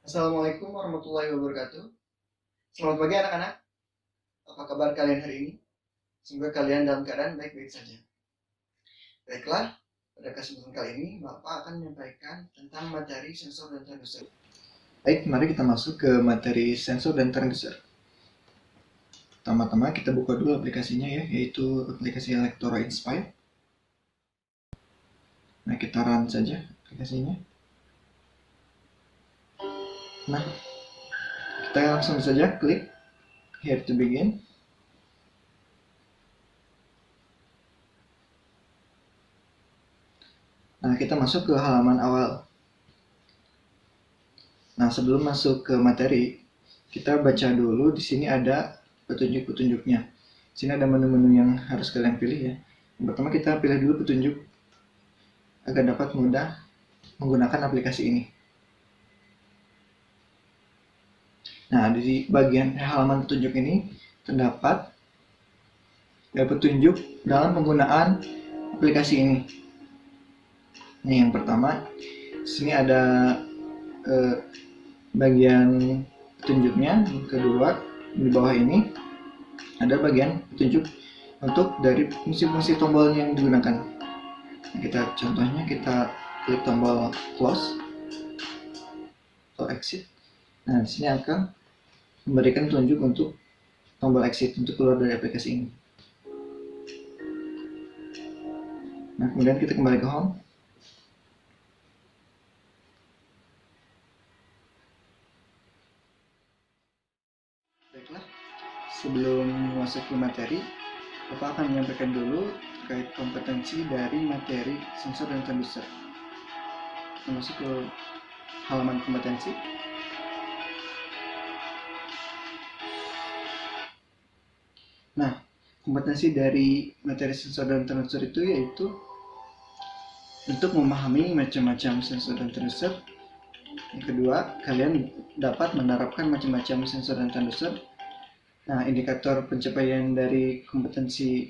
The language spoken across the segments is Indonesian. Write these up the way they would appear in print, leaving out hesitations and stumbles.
Assalamualaikum warahmatullahi wabarakatuh. Selamat pagi anak-anak. Apa kabar kalian hari ini? Semoga kalian dalam keadaan baik-baik saja. Baiklah, pada kesempatan kali ini Bapak akan menyampaikan tentang materi sensor dan transducer. Baik, mari kita masuk ke materi sensor dan transducer. Pertama-tama kita buka dulu aplikasinya ya, yaitu aplikasi Electro Inspire. Nah, kita run saja aplikasinya. Nah, kita langsung saja klik Here to begin. Nah, kita masuk ke halaman awal. Nah, sebelum masuk ke materi, kita baca dulu. Di sini ada petunjuk-petunjuknya. Di sini ada menu-menu yang harus kalian pilih ya. Yang pertama kita pilih dulu petunjuk agar dapat mudah menggunakan aplikasi ini. Nah, di bagian halaman petunjuk ini terdapat petunjuk dalam penggunaan aplikasi ini. Nih, yang pertama, di sini ada bagian petunjuknya. Yang kedua, di bawah ini ada bagian petunjuk untuk dari fungsi-fungsi tombol yang digunakan. Nah, contohnya kita klik tombol close atau exit. Nah, di sini akan memberikan petunjuk untuk tombol exit untuk keluar dari aplikasi ini. Nah, kemudian kita kembali ke home. Baiklah, sebelum masuk ke materi, Bapak akan menyampaikan dulu terkait kompetensi dari materi sensor dan transducer. Kita masuk ke halaman kompetensi. Nah, kompetensi dari materi sensor dan transducer itu yaitu untuk memahami macam-macam sensor dan transducer. Yang kedua, kalian dapat menerapkan macam-macam sensor dan transducer. Nah, indikator pencapaian dari kompetensi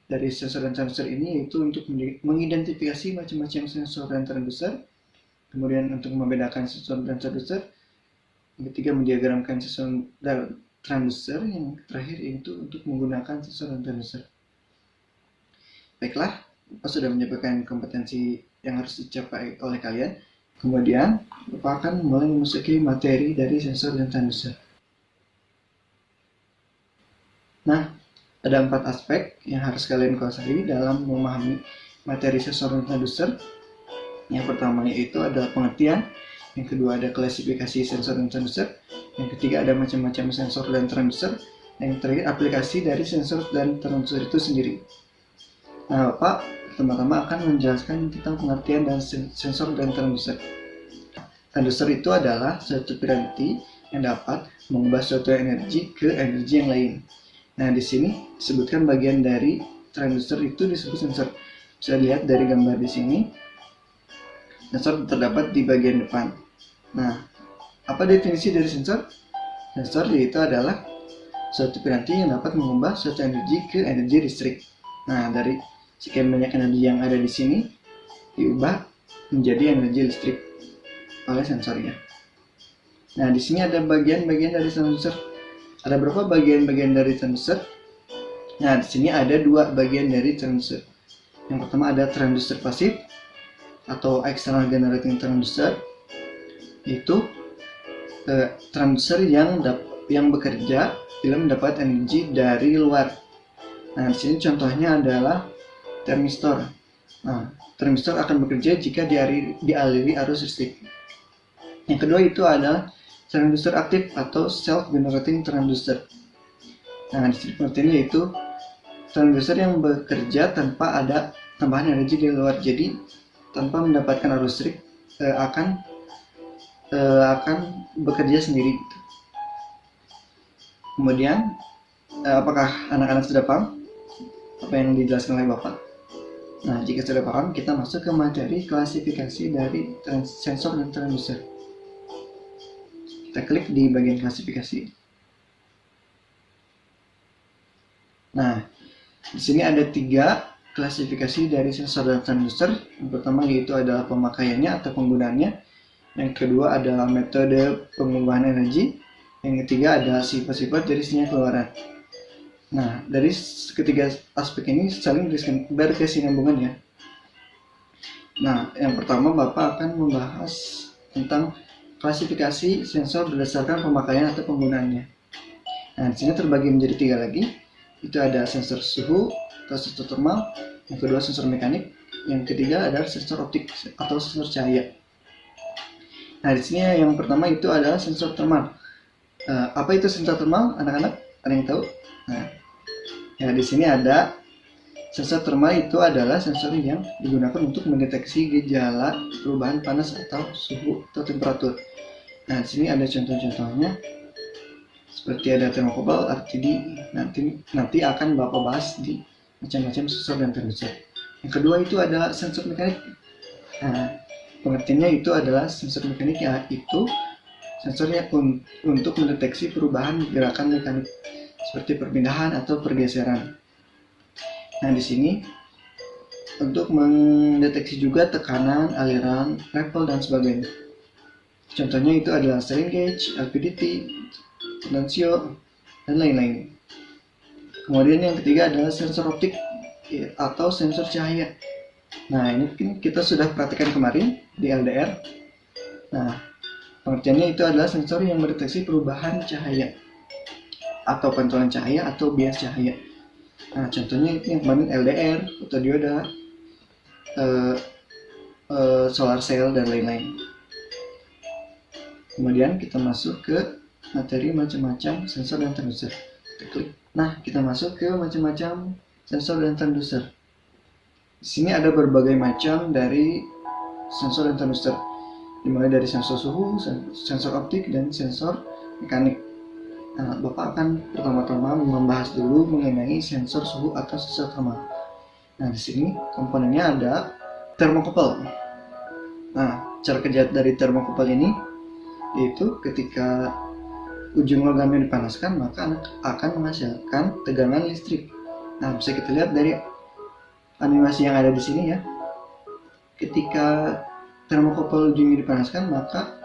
dari sensor dan transducer ini yaitu untuk mengidentifikasi macam-macam sensor dan transducer, kemudian untuk membedakan sensor dan transducer, yang ketiga mendiagramkan sensor dan transducer, yang terakhir itu untuk menggunakan sensor dan transducer. Baiklah, Bapak sudah menyampaikan kompetensi yang harus dicapai oleh kalian. Kemudian, Bapak akan mulai memasuki materi dari sensor dan transducer. Nah, ada 4 aspek yang harus kalian kuasai dalam memahami materi sensor dan transducer. Yang pertama yaitu adalah pengertian, yang kedua ada klasifikasi sensor dan transducer, yang ketiga ada macam-macam sensor dan transducer, yang terakhir aplikasi dari sensor dan transducer itu sendiri. Nah, Bapak pertama-tama akan menjelaskan tentang pengertian dan sensor dan transducer. Transducer itu adalah suatu piranti yang dapat mengubah suatu energi ke energi yang lain. Nah, di sini disebutkan bagian dari transducer itu disebut sensor. Bisa lihat dari gambar di sini. Sensor terdapat di bagian depan. Nah, apa definisi dari sensor? Sensor yaitu adalah suatu piranti yang dapat mengubah suatu energi ke energi listrik. Nah, dari sekian banyak energi yang ada di sini diubah menjadi energi listrik oleh sensornya. Nah, di sini ada bagian-bagian dari sensor. Ada berapa bagian-bagian dari transducer? Nah, di sini ada 2 bagian dari transducer. Yang pertama ada transducer pasif atau external generating transducer. Itu transducer yang bekerja bila mendapat energi dari luar. Nah, di sini contohnya adalah termistor. Nah, termistor akan bekerja jika dialiri arus listrik. Yang kedua itu adalah transducer aktif atau self-generating transducer. Nah, di sini pengertiannya yaitu transducer yang bekerja tanpa ada tambahan energi di luar. Jadi, tanpa mendapatkan arus listrik akan bekerja sendiri. Kemudian, apakah anak-anak sudah paham apa yang dijelaskan oleh Bapak? Nah, jika sudah paham, kita masuk ke materi klasifikasi dari sensor dan transducer. Kita klik di bagian klasifikasi. Nah, di sini ada 3 klasifikasi dari sensor dan transducer. Yang pertama yaitu adalah pemakaiannya atau penggunaannya. Yang kedua adalah metode pengubahan energi. Yang ketiga ada sifat-sifat dari sinyal keluaran. Nah, dari ketiga aspek ini saling berkesinambungan ya. Nah, yang pertama Bapak akan membahas tentang klasifikasi sensor berdasarkan pemakaian atau penggunaannya. Nah, di sini terbagi menjadi 3 lagi. Itu ada sensor suhu atau sensor thermal, yang kedua sensor mekanik, yang ketiga adalah sensor optik atau sensor cahaya. Nah, di sini yang pertama itu adalah sensor thermal. Apa itu sensor thermal, anak-anak? Ada yang tahu? Nah, ya di sini ada sensor thermal itu adalah sensor yang digunakan untuk mendeteksi gejala perubahan panas atau suhu atau temperatur. Nah, di sini ada contoh-contohnya seperti ada thermocouple, RTD. Nanti akan Bapak bahas di macam-macam sensor dan transducer. Yang kedua itu adalah sensor mekanik. Nah, pengertiannya itu adalah sensor mekanik yaitu sensornya untuk mendeteksi perubahan gerakan mekanik seperti perpindahan atau pergeseran. Nah, di sini untuk mendeteksi juga tekanan, aliran, level dan sebagainya. Contohnya itu adalah strain gauge, LVDT, potensio, dan lain-lain. Kemudian yang ketiga adalah sensor optik atau sensor cahaya. Nah, ini mungkin kita sudah perhatikan kemarin di LDR. Nah, pengertiannya itu adalah sensor yang mendeteksi perubahan cahaya atau pantulan cahaya atau bias cahaya. Nah, contohnya itu yang kemarin LDR, fotodioda, solar cell, dan lain-lain. Kemudian kita masuk ke materi macam-macam sensor dan transducer. Kita klik. Nah, kita masuk ke macam-macam sensor dan transducer. Di sini ada berbagai macam dari sensor dan transducer, dimulai dari sensor suhu, sensor optik, dan sensor mekanik. Nah, Bapak akan pertama-tama membahas dulu mengenai sensor suhu atau sensor thermal. Nah, di sini komponennya ada thermocouple. Nah, cara kerja dari thermocouple ini yaitu ketika ujung logamnya dipanaskan maka akan menghasilkan tegangan listrik. Nah, bisa kita lihat dari animasi yang ada di sini ya. Ketika thermocouple ujungnya dipanaskan maka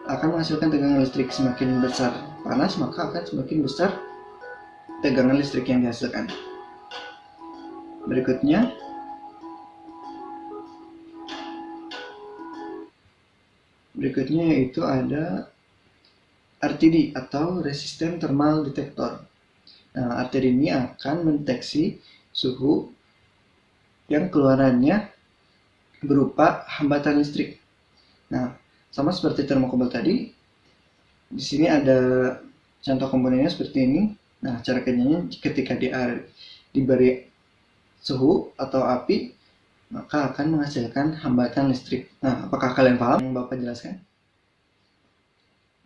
akan menghasilkan tegangan listrik. Semakin besar panas maka akan semakin besar tegangan listrik yang dihasilkan. Berikutnya yaitu ada RTD atau Resistant Thermal Detector. Nah, RTD ini akan mendeteksi suhu yang keluarannya berupa hambatan listrik. Nah, sama seperti thermocouple tadi, di sini ada contoh komponennya seperti ini. Nah, cara kerjanya ketika diberi suhu atau api, maka akan menghasilkan hambatan listrik. Nah, apakah kalian paham yang Bapak jelaskan?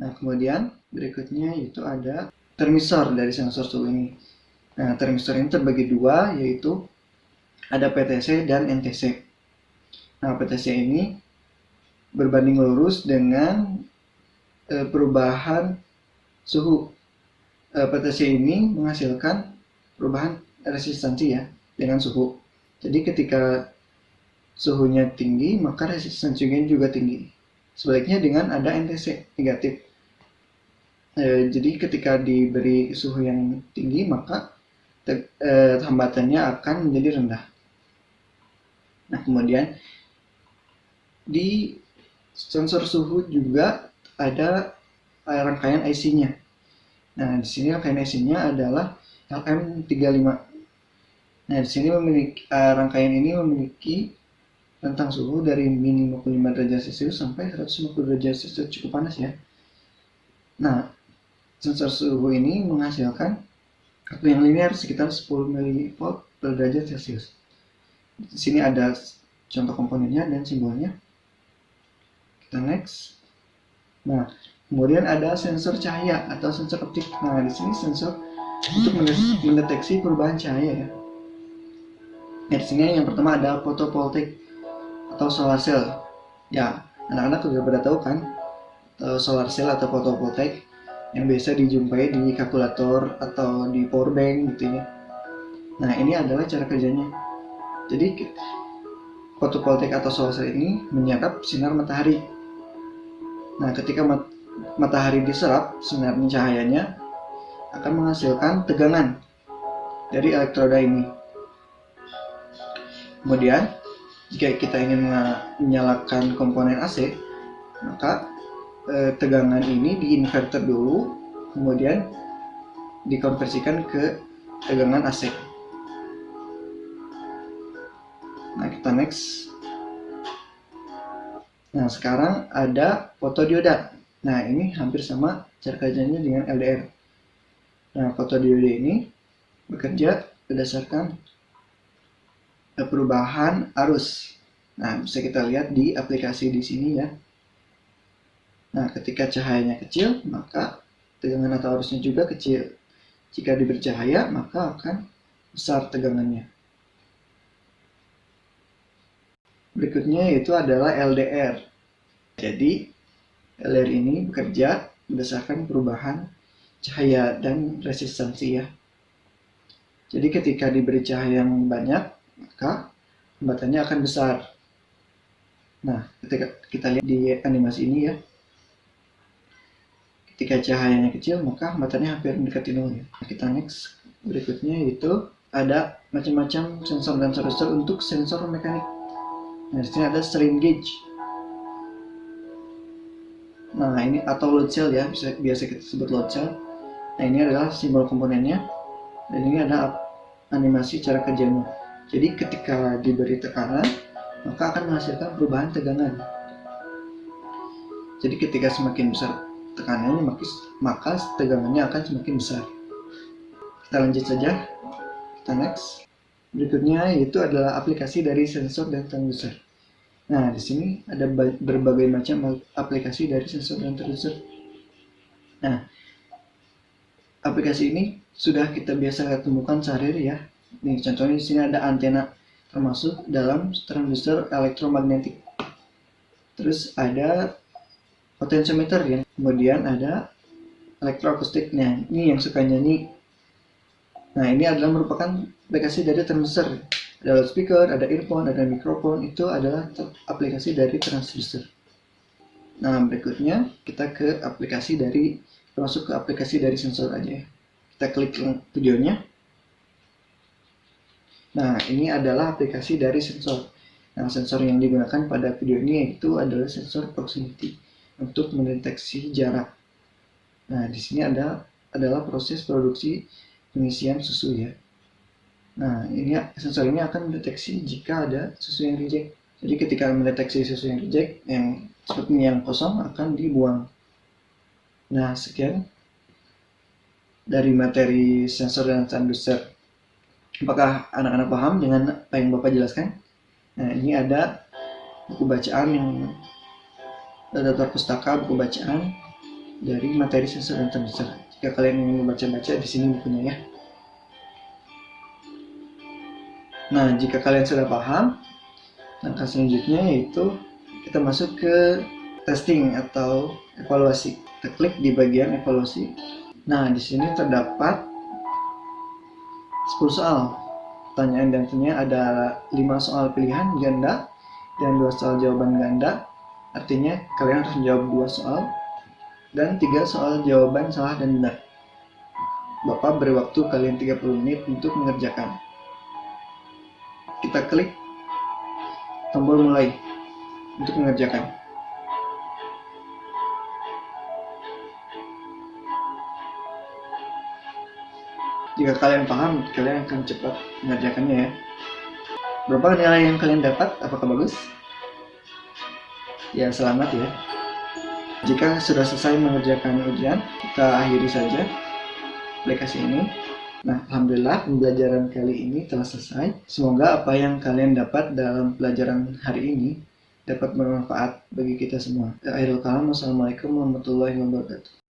Nah, kemudian berikutnya itu ada termisor dari sensor suhu ini. Nah, termisor ini terbagi dua, yaitu ada PTC dan NTC. Nah, PTC ini berbanding lurus dengan perubahan suhu. PTC ini menghasilkan perubahan resistansi ya dengan suhu. Jadi ketika suhunya tinggi maka resistansinya juga tinggi. Sebaliknya dengan ada NTC negatif. Jadi ketika diberi suhu yang tinggi maka hambatannya akan menjadi rendah. Nah, kemudian di sensor suhu juga ada rangkaian IC-nya. Nah, di sini rangkaian IC-nya adalah LM35. Nah, di sini rangkaian ini memiliki rentang suhu dari min 55 derajat Celcius sampai 150 derajat Celcius, cukup panas ya. Nah, sensor suhu ini menghasilkan waktu yang linear sekitar 10 mV per derajat Celcius. Di sini ada contoh komponennya dan simbolnya. Kita next. Nah, kemudian ada sensor cahaya atau sensor optik. Nah, di sini sensor untuk mendeteksi perubahan cahaya ya. Nah, di sini yang pertama ada fotovoltaik atau solar cell. Ya, anak-anak sudah pada tahu kan solar cell atau fotovoltaik yang biasa dijumpai di kalkulator atau di power bank gitu ya. Nah, ini adalah cara kerjanya. Jadi fotovoltaik atau solar cell ini menyerap sinar matahari. Nah, ketika matahari diserap, sinarnya cahayanya akan menghasilkan tegangan dari elektroda ini. Kemudian, jika kita ingin menyalakan komponen AC, maka tegangan ini diinverter dulu, kemudian dikonversikan ke tegangan AC. Nah, kita next. Nah, sekarang ada fotodioda. Nah, ini hampir sama cara kerjanya dengan LDR. Nah, fotodioda ini bekerja berdasarkan perubahan arus. Nah, bisa kita lihat di aplikasi di sini ya. Nah, ketika cahayanya kecil, maka tegangan atau arusnya juga kecil. Jika diberi cahaya, maka akan besar tegangannya. Berikutnya yaitu adalah LDR. Jadi, LDR ini bekerja berdasarkan perubahan cahaya dan resistansi ya. Jadi ketika diberi cahaya yang banyak, maka hambatannya akan besar. Nah, ketika kita lihat di animasi ini ya, ketika cahayanya kecil, maka hambatannya hampir mendekati nol ya. Nah, kita next. Berikutnya yaitu ada macam-macam sensor dan transducer untuk sensor mekanik. Nah, di sini ada strain gauge. Nah, ini atau load cell ya, biasa kita sebut load cell. Nah, ini adalah simbol komponennya. Dan ini ada animasi cara kerjanya. Jadi ketika diberi tekanan, maka akan menghasilkan perubahan tegangan. Jadi ketika semakin besar tekanannya, maka tegangannya akan semakin besar. Kita lanjut saja. Kita next. Berikutnya yaitu adalah aplikasi dari sensor dan transducer. Nah, di sini ada berbagai macam aplikasi dari sensor dan transducer. Nah, aplikasi ini sudah kita biasa temukan sehari-hari ya. Nih, contohnya di sini ada antena termasuk dalam transducer elektromagnetik. Terus ada potentiometer ya. Kemudian ada elektroakustik. Nah, ini yang suka nyanyi. Nah, ini adalah merupakan aplikasi dari transducer. Ada loudspeaker, ada earphone, ada mikrofon. Itu adalah aplikasi dari transducer. Nah, berikutnya kita masuk ke aplikasi dari sensor aja ya. Kita klik videonya. Nah, ini adalah aplikasi dari sensor. Nah, sensor yang digunakan pada video ini yaitu adalah sensor proximity untuk mendeteksi jarak. Nah, di sini adalah proses produksi pengisian susu ya. Nah, sensor ini akan mendeteksi jika ada susu yang reject. Jadi ketika mendeteksi susu yang reject, yang seperti yang kosong akan dibuang. Nah, sekian dari materi sensor dan transducer. Apakah anak-anak paham dengan apa yang Bapak jelaskan? Nah, ini ada buku bacaan yang daftar pustaka buku bacaan dari materi sensor dan transducer. Jika kalian ingin membaca-baca, di sini bukunya ya. Nah, jika kalian sudah paham, langkah selanjutnya yaitu kita masuk ke testing atau evaluasi. Kita klik di bagian evaluasi. Nah, di sini terdapat 10 soal. Pertanyaan dan tentunya ada 5 soal pilihan ganda dan 2 soal jawaban ganda. Artinya kalian harus menjawab 2 soal dan 3 soal jawaban salah dan benar. Bapak beri waktu kalian 30 menit untuk mengerjakan. Kita klik tombol mulai untuk mengerjakan. Jika kalian paham, kalian akan cepat mengerjakannya ya. Berapa nilai yang kalian dapat? Apakah bagus? Ya, selamat ya. Jika sudah selesai mengerjakan ujian, kita akhiri saja aplikasi ini. Nah, alhamdulillah pembelajaran kali ini telah selesai. Semoga apa yang kalian dapat dalam pelajaran hari ini dapat bermanfaat bagi kita semua. Akhirul kalam, wassalamualaikum warahmatullahi wabarakatuh.